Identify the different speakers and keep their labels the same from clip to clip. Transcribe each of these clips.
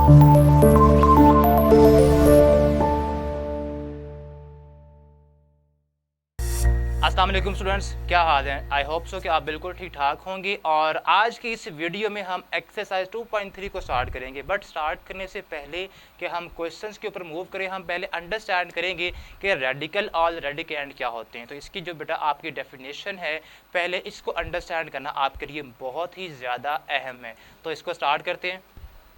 Speaker 1: अस्सलाम वालेकुम स्टूडेंट्स, क्या हाल है। आई होप सो कि आप बिल्कुल ठीक ठाक होंगे। और आज की इस वीडियो में हम एक्सरसाइज 2.3 को स्टार्ट करेंगे। बट स्टार्ट करने से पहले कि हम क्वेश्चंस के ऊपर मूव करें, हम पहले अंडरस्टैंड करेंगे कि रेडिकल और रेडिकेंड क्या होते हैं। तो इसकी जो बेटा आपकी डेफिनेशन है, पहले इसको अंडरस्टैंड करना आपके लिए बहुत ही ज़्यादा अहम है। तो इसको स्टार्ट करते हैं।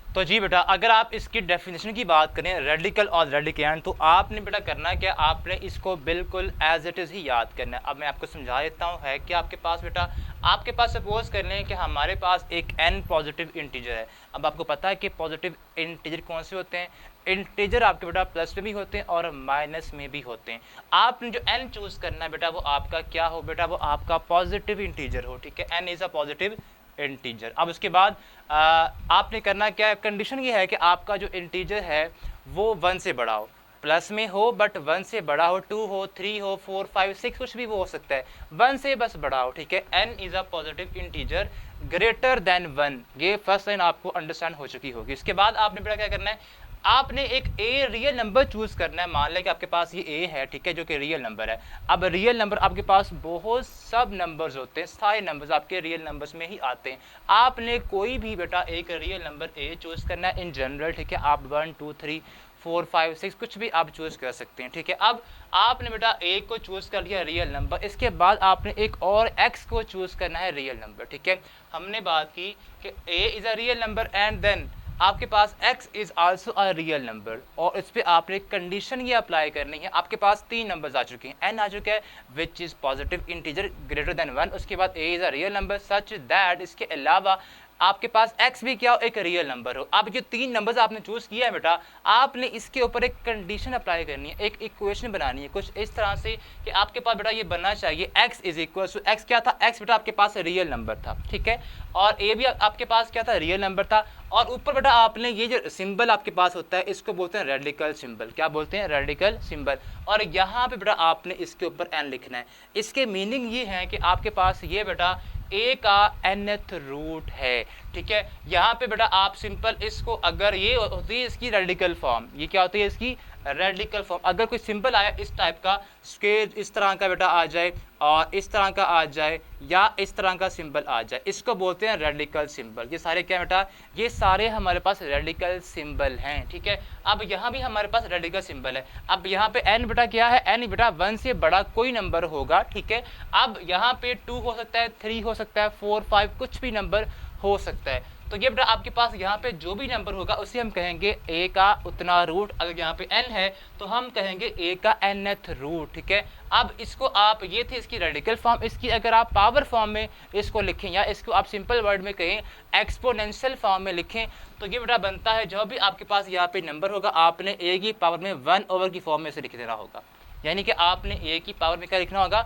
Speaker 1: तो जी बेटा, अगर आप इसकी डेफिनेशन की बात करें रेडिकल और रेडिकेंड, तो आपने बेटा करना क्या, आपने इसको बिल्कुल एज इट इज़ ही याद करना है। अब मैं आपको समझा देता हूँ है कि आपके पास बेटा, आपके पास सपोज कर लें कि हमारे पास एक n पॉजिटिव इंटीजर है। अब आपको पता है कि पॉजिटिव इंटीजर कौन से होते हैं। इंटीजर आपके बेटा प्लस में भी होते हैं और माइनस में भी होते हैं। आपने जो n चूज़ करना है बेटा, वो आपका क्या हो बेटा, वो आपका पॉजिटिव इंटीजर हो। ठीक है, n is a positive integer. अब उसके बाद आपने करना क्या है, कंडीशन ये है कि आपका जो इंटीजर है वो 1 से बड़ा हो, प्लस में हो बट 1 से बड़ा हो, 2 हो, 3 हो, 4, 5, 6 कुछ भी वो हो सकता है, 1 से बस बड़ा हो। ठीक है, n is a positive integer greater than 1। ये फर्स्ट लाइन आपको अंडरस्टैंड हो चुकी होगी। इसके बाद आपने बेटा क्या करना है, आपने एक ए रियल नंबर चूज करना है। मान लें कि आपके पास ये ए है, ठीक है, जो कि रियल नंबर है। अब रियल नंबर आपके पास बहुत सब नंबर्स होते हैं, सारे नंबर्स आपके रियल नंबर्स में ही आते हैं। आपने कोई भी बेटा एक रियल नंबर ए चूज करना है इन जनरल। ठीक है, आप 1, 2, 3, 4, 5, 6 कुछ भी आप चूज कर सकते हैं। ठीक है, अब आपने बेटा ए को चूज कर लिया रियल नंबर। इसके बाद आपने एक और एक्स को चूज करना है रियल नंबर। ठीक है, हमने बात की कि A is a real number and then आपके पास x is also a real number, और इस पर आपने कंडीशन ये अप्लाई करनी है। आपके पास 3 नंबर्स आ चुके हैं, n आ चुका है which is positive integer greater than 1। उसके बाद a is a real number such that, इसके अलावा आपके पास x भी क्या हो, एक रियल नंबर हो। अब जो 3 नंबर्स आपने चूज किया है बेटा, आपने इसके ऊपर एक कंडीशन अप्लाई करनी है, एक इक्वेशन बनानी है कुछ इस तरह से कि आपके पास बेटा ये बनना चाहिए x is equal to, x क्या था, x बेटा आपके पास रियल नंबर था। ठीक है, और a भी आपके पास क्या था, रियल नंबर था। और ऊपर बेटा आपने ये जो सिंबल आपके पास होता है, इसको बोलते हैं रेडिकल सिंबल। क्या बोलते हैं, रेडिकल सिंबल। और यहाँ पे बेटा आपने इसके ऊपर n लिखना है। इसके मीनिंग ये है कि आपके पास ये बेटा a का nth रूट है। ठीक है, यहाँ पे बेटा आप सिंपल इसको, अगर ये होती है इसकी रेडिकल फॉर्म, ये क्या होती है इसकी रेडिकल फॉर्म। अगर कोई सिंबल आया इस टाइप का, स्केल इस तरह का बेटा आ जाए और इस तरह का आ जाए या इस तरह का सिंबल आ जाए, इसको बोलते हैं रेडिकल सिंबल। ये सारे क्या बेटा, ये सारे हमारे पास रेडिकल सिंबल हैं। ठीक है, अब यहाँ भी हमारे पास रेडिकल सिंबल है। अब यहाँ पे n बेटा क्या है, n बेटा 1 से बड़ा कोई नंबर होगा। ठीक है, अब यहाँ पे 2 हो सकता है, 3 हो सकता है, 4, 5 कुछ भी नंबर हो सकता है। तो ये बेटा आपके पास यहाँ पे जो भी नंबर होगा उसे हम कहेंगे a का उतना रूट। अगर यहाँ पे n है तो हम कहेंगे a का nth रूट। ठीक है, अब इसको आप, ये थी इसकी रेडिकल फॉर्म। इसकी अगर आप पावर फॉर्म में इसको लिखें या इसको आप सिंपल वर्ड में कहें एक्सपोनेंशियल फॉर्म में लिखें, तो ये बेटा बनता है, जो भी आपके पास यहाँ पे नंबर होगा आपने a की पावर में 1 ओवर की फॉर्म में से लिख देना होगा। यानी कि आपने a की पावर में क्या लिखना होगा,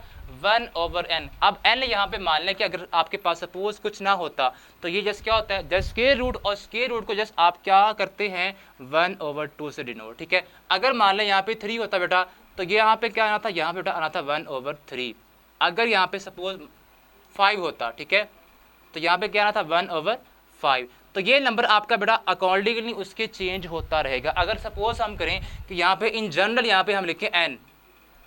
Speaker 1: 1 ओवर n। अब n यहाँ पे मान लें कि अगर आपके पास सपोज कुछ ना होता तो ये जस्ट क्या होता है, जस्ट स्क्वायर रूट, और स्क्वायर रूट को जस्ट आप क्या करते हैं 1 ओवर 2 से डिनोट। ठीक है, अगर मान लें यहाँ पे 3 होता बेटा, तो ये यहाँ पे क्या आना था, यहाँ पे बेटा आना था 1 ओवर 3। अगर यहाँ पे सपोज 5 होता, ठीक है, तो यहाँ पे क्या आना था 1 ओवर 5। तो ये नंबर आपका बेटा अकॉर्डिंगली उसके चेंज होता रहेगा। अगर सपोज हम करें कि यहाँ पे इन जनरल यहाँ पे हम लिखें n,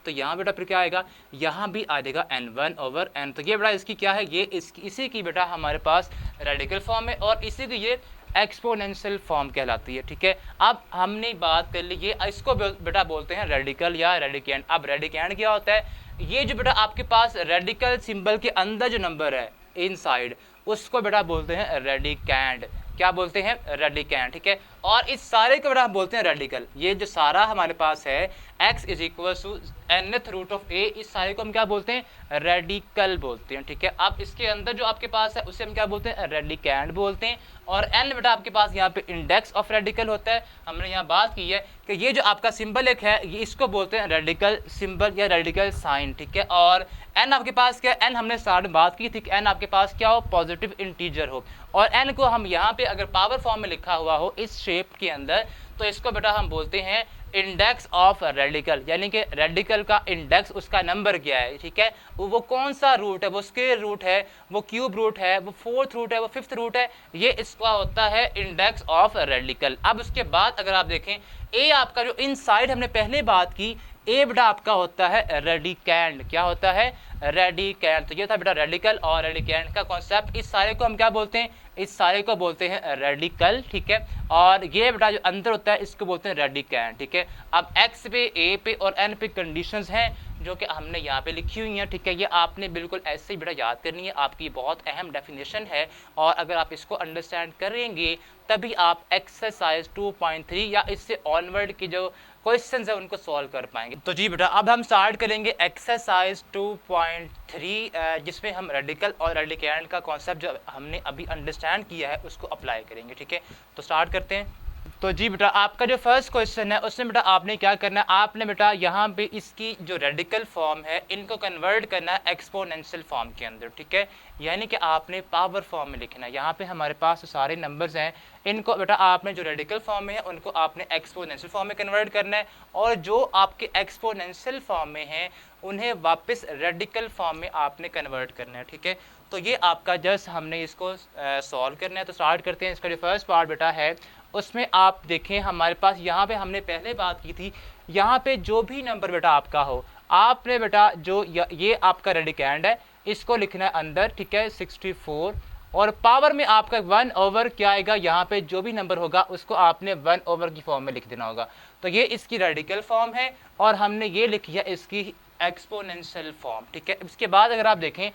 Speaker 1: तो यहाँ बेटा फिर क्या आएगा, यहाँ भी आ जाएगा n, 1 ओवर n। तो ये बेटा इसकी क्या है, ये इसी की बेटा हमारे पास रेडिकल फॉर्म है और इसी की ये एक्सपोनेंशियल फॉर्म कहलाती है। ठीक है, अब हमने बात कर ली, ये इसको बेटा बोलते हैं रेडिकल या रेडिकेंड। अब रेडिकेंड क्या होता है, ये जो बेटा आपके पास रेडिकल सिंबल के अंदर जो नंबर है इनसाइड, उसको बेटा बोलते हैं रेडिकेंड। क्या बोलते हैं, रेडिकेंड। ठीक है, और इस सारे को बेटा हम बोलते हैं रेडिकल। ये जो सारा हमारे पास है x is equal to nth root of a, इस सारे को हम क्या बोलते हैं, रेडिकल बोलते हैं। ठीक है, अब इसके अंदर जो आपके पास है उसे हम क्या बोलते हैं, रेडिकेंड बोलते हैं। और n बेटा आपके पास यहाँ पे इंडेक्स ऑफ रेडिकल होता है। हमने यहाँ बात की है कि ये जो आपका सिंबल एक है, ये इसको बोलते हैं रेडिकल सिंबल या रेडिकल साइन। ठीक है, और n आपके पास क्या, n हमने स्टार्ट में बात की थी कि n आपके पास क्या हो, पॉजिटिव इंटीजर हो, और n को हम यहाँ पे अगर पावर फॉर्म में लिखा हुआ हो इस शेप के अंदर, तो इसको बेटा हम बोलते हैं इंडेक्स ऑफ रेडिकल, यानी कि रेडिकल का इंडेक्स, उसका नंबर क्या है, ठीक है, वो कौन सा रूट है, वो स्क्वायर रूट है, वो क्यूब रूट है, वो फोर्थ रूट है, वो फिफ्थ रूट है, ये इसका होता है इंडेक्स ऑफ रेडिकल। अब उसके बाद अगर आप देखें ए आपका जो इनसाइड हमने पहले बात की, ए बेटा आपका होता है रेडिकेंड, क्या होता है, रेडिकेंड। तो ये था बेटा रेडिकल और रेडिकेंड का कॉन्सेप्ट। इस सारे को हम क्या बोलते हैं, इस सारे को बोलते हैं रेडिकल, ठीक है, और ये बेटा जो अंदर होता है इसको बोलते हैं रेडिकेंड, ठीक है। अब एक्स पे, ए पे और एन पे कंडीशंस हैं जो कि हमने यहाँ पे लिखी हुई हैं, ठीक है, ये आपने बिल्कुल ऐसे ही बेटा याद करनी है, आपकी बहुत अहम डेफिनेशन है, और अगर आप इसको अंडरस्टैंड करेंगे तभी आप एक्सरसाइज 2.3 या इससे ऑनवर्ड की जो क्वेश्चंस है उनको सॉल्व कर पाएंगे। तो जी बेटा अब हम स्टार्ट करेंगे एक्सरसाइज 2.3 जिसमें हम रेडिकल और रेडिकेंड का कॉन्सेप्ट जो हमने अभी अंडरस्टैंड किया है उसको अप्लाई करेंगे, ठीक है। तो स्टार्ट करते हैं। तो जी बेटा आपका जो फर्स्ट क्वेश्चन है उसमें बेटा आपने क्या करना है, आपने बेटा यहाँ पे इसकी जो रेडिकल फॉर्म है इनको कन्वर्ट करना है एक्सपोनेंशियल फॉर्म के अंदर, ठीक है, यानी कि आपने पावर फॉर्म में लिखना है। यहाँ पे हमारे पास सारे नंबर्स हैं, इनको बेटा आपने जो रेडिकल फॉर्म में है उनको आपने एक्सपोनेंशियल फॉर्म में कन्वर्ट करना है, और जो आपके एक्सपोनेंशियल फॉर्म में हैं उन्हें वापस रेडिकल फॉर्म में आपने कन्वर्ट करना है, ठीक है। तो ये आपका जस्ट हमने इसको सॉल्व करना है। तो स्टार्ट करते हैं। इसका जो फर्स्ट पार्ट बेटा है उसमें आप देखें हमारे पास यहाँ पे हमने पहले बात की थी, यहाँ पे जो भी नंबर बेटा आपका हो, आपने बेटा जो ये आपका रेडिकेंड है इसको लिखना है अंदर, ठीक है, 64, और पावर में आपका 1 ओवर क्या आएगा, यहाँ पे जो भी नंबर होगा उसको आपने 1 ओवर की फॉर्म में लिख देना होगा। तो ये इसकी रेडिकल फॉर्म है और हमने ये लिखी है इसकी एक्सपोनेंशियल फॉर्म, ठीक है। इसके बाद अगर आप देखें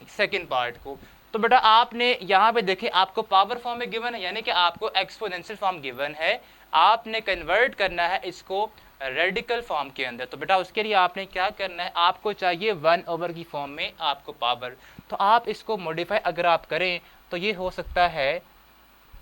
Speaker 1: सेकेंड पार्ट को, तो बेटा आपने यहाँ पे देखें आपको पावर फॉर्म में गिवन है, यानी कि आपको एक्सपोनेंशियल फॉर्म गिवन है, आपने कन्वर्ट करना है इसको रेडिकल फॉर्म के अंदर। तो बेटा उसके लिए आपने क्या करना है, आपको चाहिए 1 ओवर की फॉर्म में आपको पावर, तो आप इसको मॉडिफाई अगर आप करें तो ये हो सकता है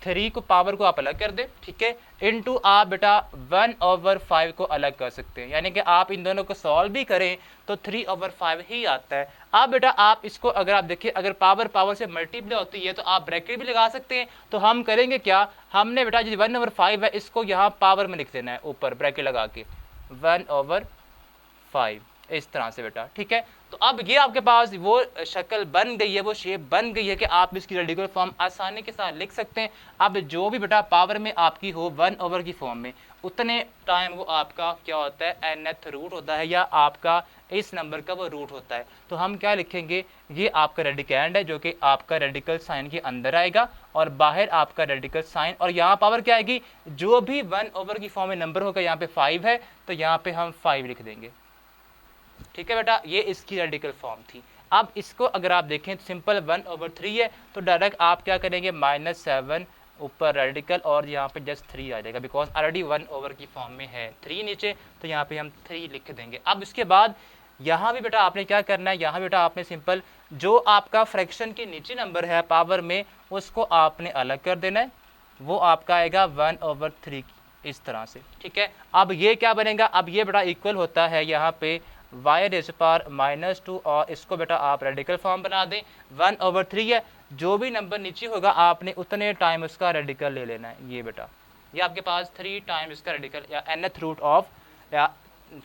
Speaker 1: 3 को पावर को आप अलग कर दें, ठीक है, इनटू आप बेटा 1/5 को अलग कर सकते हैं, यानी कि आप इन दोनों को सॉल्व भी करें तो 3/5 ही आता है। अब बेटा आप इसको अगर आप देखिए अगर पावर पावर से मल्टीप्लाई होती है तो आप ब्रैकेट भी लगा सकते हैं। तो हम करेंगे क्या, हमने बेटा जो 1/5 है इसको यहाँ पावर में लिख देना है ऊपर ब्रैकेट लगा के 1/5 इस तरह से बेटा, ठीक है। तो अब ये आपके पास वो शक्ल बन गई है, वो शेप बन गई है कि आप इसकी रेडिकल फॉर्म आसानी के साथ लिख सकते हैं। अब जो भी बेटा पावर में आपकी हो 1 ओवर की फॉर्म में, उतने टाइम वो आपका क्या होता है, nth रूट होता है, या आपका इस नंबर का वो रूट होता है। तो हम क्या लिखेंगे, ये आपका रेडिकेंड है जो कि आपका रेडिकल साइन के अंदर आएगा और बाहर आपका रेडिकल साइन, और यहाँ पावर क्या आएगी, जो भी 1 ओवर की फॉर्म में नंबर होगा, यहाँ पे 5 है तो यहाँ पे हम 5 लिख देंगे, ठीक है बेटा। ये इसकी रेडिकल फॉर्म थी। अब इसको अगर आप देखें तो सिंपल 1/3 है, तो डायरेक्ट आप क्या करेंगे -7 ऊपर रेडिकल और यहाँ पे जस्ट 3 आ जाएगा, बिकॉज ऑलरेडी 1 ओवर की फॉर्म में है 3 नीचे, तो यहाँ पे हम 3 लिख देंगे। अब इसके बाद यहाँ भी बेटा आपने क्या करना है, यहाँ बेटा आपने सिंपल जो आपका फ्रैक्शन के नीचे नंबर है पावर में उसको आपने अलग कर देना है, वो आपका आएगा 1/3 इस तरह से, ठीक है। अब ये क्या बनेगा, अब ये बेटा इक्वल होता है यहाँ पे y⁻² और इसको बेटा आप रेडिकल फॉर्म बना दें, 1/3 है, जो भी नंबर नीचे होगा आपने उतने टाइम उसका रेडिकल ले लेना है। ये बेटा ये आपके पास 3 टाइम इसका रेडिकल या nth रूट ऑफ या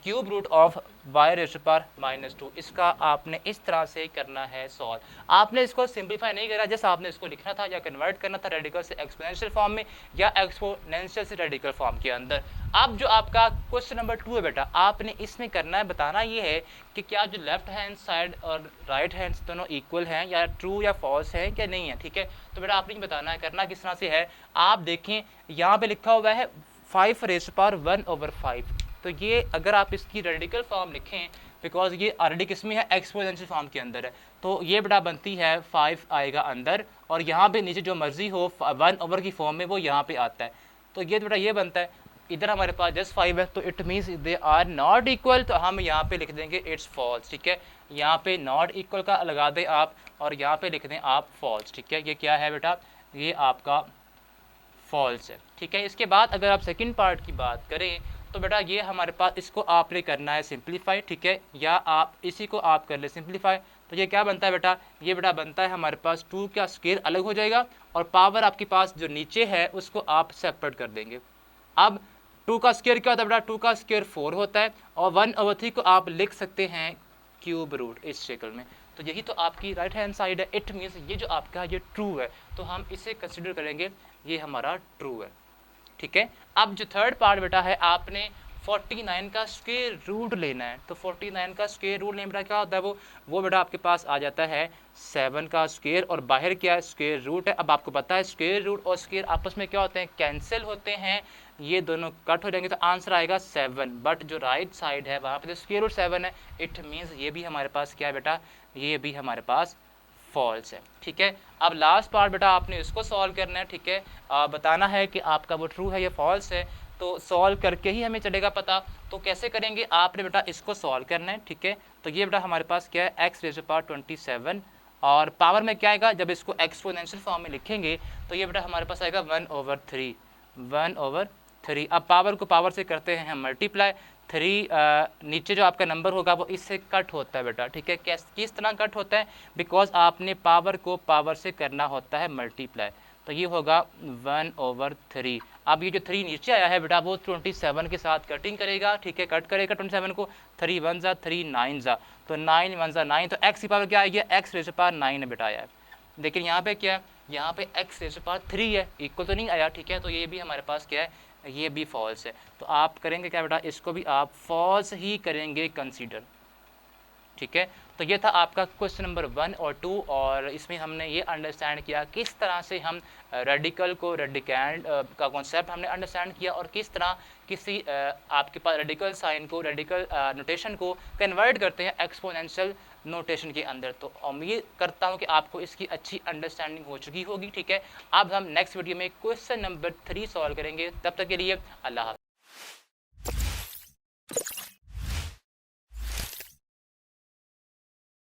Speaker 1: क्यूब रूट ऑफ y⁻², इसका आपने इस तरह से करना है सॉल्व। आपने इसको सिंप्लीफाई नहीं करा, जैसे आपने इसको लिखना था या कन्वर्ट करना था रेडिकल से एक्सपोनेंशियल फॉर्म में या एक्सपोनेंशियल से रेडिकल फॉर्म के अंदर। अब जो आपका क्वेश्चन नंबर 2 है बेटा, आपने इसमें करना है, बताना ये है कि क्या जो लेफ्ट हैंड साइड और राइट हैंड दोनों इक्वल हैं या ट्रू या फॉल्स है क्या नहीं है, ठीक है। तो बेटा आपने बताना है, करना किस तरह से है, आप देखें यहाँ पे लिखा हुआ है 5⁻1/5, तो ये अगर आप इसकी रेडिकल फॉर्म लिखें, बिकॉज ये ऑलरेडी किस में है, एक्सपोनेंशियल फॉर्म के अंदर है, तो ये बेटा बनती है 5 आएगा अंदर, और यहाँ पे नीचे जो मर्जी हो 1 ओवर की फॉर्म में वो यहाँ पे आता है, तो ये बेटा ये बनता है। इधर हमारे पास जस्ट 5 है, तो it means they are not equal, तो हम यहाँ पे लिख देंगे इट्स फॉल्स, ठीक है। यहाँ पे नॉट इक्वल का लगा दें आप और यहाँ पे लिख दें आप फॉल्स, ठीक है। ये क्या है बेटा, ये आपका फॉल्स है, ठीक है। इसके बाद अगर आप सेकेंड पार्ट की बात करें तो बेटा ये हमारे पास इसको आपने करना है सिंप्लीफाई, ठीक है, या आप इसी को आप कर ले सिंप्लीफाई, तो ये क्या बनता है बेटा, ये बेटा बनता है हमारे पास 2 का स्क्वायर अलग हो जाएगा और पावर आपके पास जो नीचे है उसको आप सेपरेट कर देंगे। अब 2 का स्क्वायर क्या होता है बेटा, 2 का स्क्वायर 4 होता है और 1/3 को आप लिख सकते हैं क्यूब रूट इस शक्ल में। तो यही तो आपकी राइट हैंड साइड है। इट मीन्स ये जो आपका ये ट्रू है, तो हम इसे कंसिडर करेंगे ये हमारा ट्रू है, ठीक है। अब जो थर्ड पार्ट बेटा है, आपने 49 का स्क्वायर रूट लेना है। तो 49 का स्क्वायर रूट लेने बेटा क्या होता है, वो बेटा आपके पास आ जाता है 7 का स्क्वायर और बाहर क्या है, स्क्वायर रूट है। अब आपको पता है स्क्वायर रूट और स्क्वायर आपस में क्या होते हैं, कैंसिल होते हैं, ये दोनों कट हो जाएंगे तो आंसर आएगा 7। बट जो राइट साइड है वहाँ पे तो स्क्वायर रूट 7 है। इट मीन्स ये भी हमारे पास क्या है बेटा, ये भी हमारे पास फॉल्स है, ठीक है। अब लास्ट पार्ट बेटा आपने इसको सॉल्व करना है, ठीक है। बताना है कि आपका वो ट्रू है या फॉल्स है, तो सॉल्व करके ही हमें चलेगा पता। तो कैसे करेंगे, आपने बेटा इसको सॉल्व करना है, ठीक है। तो ये बेटा हमारे पास क्या है, x⁻27 और पावर में क्या आएगा, जब इसको एक्सपोनेंशियल फॉर्म में लिखेंगे तो ये बेटा हमारे पास आएगा 1/3, 1/3। अब पावर को पावर से करते हैं हम मल्टीप्लाई, 3 नीचे जो आपका नंबर होगा वो इससे कट होता है बेटा, ठीक है। किस तरह कट होता है, बिकॉज आपने पावर को पावर से करना होता है मल्टीप्लाई, तो ये होगा 1/3। अब ये जो 3 नीचे आया है बेटा वो 27 के साथ कटिंग करेगा, ठीक है, कट करेगा 27 को, 3 1 जा 3 9 जा, तो 9 1 जा 9, तो x की पावर क्या आएगी, x⁻9 बेटा आया है। लेकिन यहाँ पे क्या है, यहाँ पे x⁻3 है, इक्वल तो नहीं आया, ठीक है। तो ये भी हमारे पास क्या है, ये भी फॉल्स है। तो आप करेंगे क्या बेटा, इसको भी आप फॉल्स ही करेंगे कंसीडर, ठीक है। तो ये था आपका क्वेश्चन नंबर 1 और 2 और इसमें हमने ये अंडरस्टैंड किया किस तरह से हम रेडिकल को रेडिकैंड का कॉन्सेप्ट हमने अंडरस्टैंड किया और किस तरह किसी आपके पास रेडिकल साइन को रेडिकल नोटेशन को कन्वर्ट करते हैं एक्सपोनेंशियल नोटेशन के अंदर। तो उम्मीद करता हूँ कि आपको इसकी अच्छी अंडरस्टैंडिंग हो चुकी होगी, ठीक है। अब हम नेक्स्ट वीडियो में क्वेश्चन नंबर 3 सॉल्व करेंगे, तब तक के लिए अल्लाह हाफ़िज़।